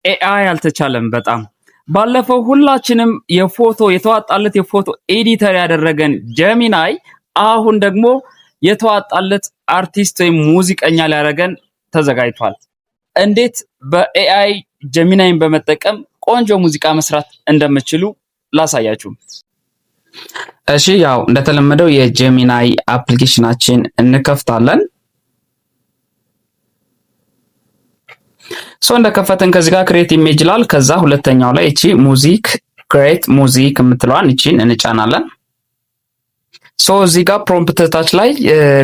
ኤአይ አልተቻለም በጣም ባለፈው ሁላችንም የተዋጣለት የፎቶ ኤዲተር ያደረገን ጀሚናይ አሁን ደግሞ የተዋጣለት አርቲስት ወይም ሙዚቀኛ ሊያደርገን ተዘጋጅቷል። እንዴት በኤአይ ጀሚናይን በመጠቀም ቆንጆ ሙዚቃ መስራት እንደምትችሉ ላሳያችሁ። እሺ ያው እንደተለመደው የጀሚናይ አፕሊኬሽናችን እንከፍታለን። እንደከፈተን ከዚህ ጋር ክሬት ኢሜጅ ይላል። ከዛ ሁለተኛው ላይ እቺ ሙዚክ ክሬት ሙዚክ የምትለዋን እቺን እንጫናለን። እዚህ ጋር ፕሮምፕት ታች ላይ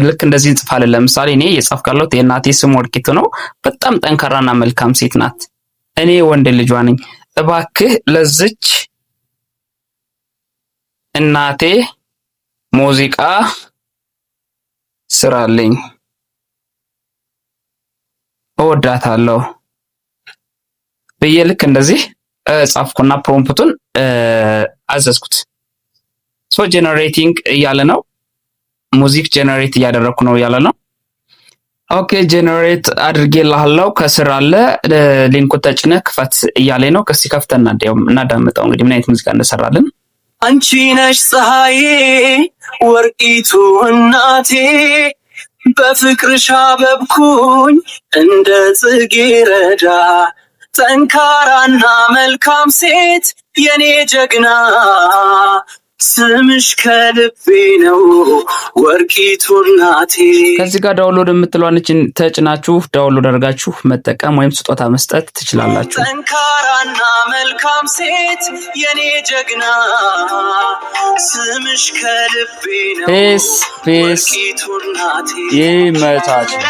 ልክ እንደዚህ እንጽፋለን። ለምሳሌ እኔ የጻፍኩት የእናቴ ስም ወርቂቱ ነው። በጣም ጠንካራና መልካም ሴት ናት። እኔ ወንድ ልጇ ነኝ። እባክህ ለዝች እናቴ ሙዚቃ ስራልኝ፣ እወዳታለሁ ብዬ ልክ እንደዚህ ጻፍኩና ፕሮምፕቱን አዘዝኩት። ጄነሬቲንግ እያለ ነው። ሙዚክ ጄነሬት እያደረኩ ነው እያለ ነው። ኦኬ ጄነሬት አድርጌልሃለሁ ከስር አለ ሊንኩን ተጭነህ ክፈት እያለኝ ነው። ከዚህ ከፍተን እናዳምጠው እንግዲህ ምን አይነት ሙዚቃ እንደሰራልን። አንቺ ነሽ ፀሐዬ ወርቂቱ እናቴ በፍቅርሽ አበብኩኝ እንደ ጽጌረዳ ጠንካራና መልካም ሴት የኔ ጀግና ስምሽ ከልቤ ነው ወርቂቱ እናቴ። ከዚህ ጋር ዳውንሎድ የምትለዋን ተጭናችሁ ዳውንሎድ አድርጋችሁ መጠቀም ወይም ስጦታ መስጠት ትችላላችሁ። ጠንካራና መልካም ሴት የኔ ጀግና ስምሽ ከልቤ ነው ወርቂቱ እናቴ። ይመታችሁ።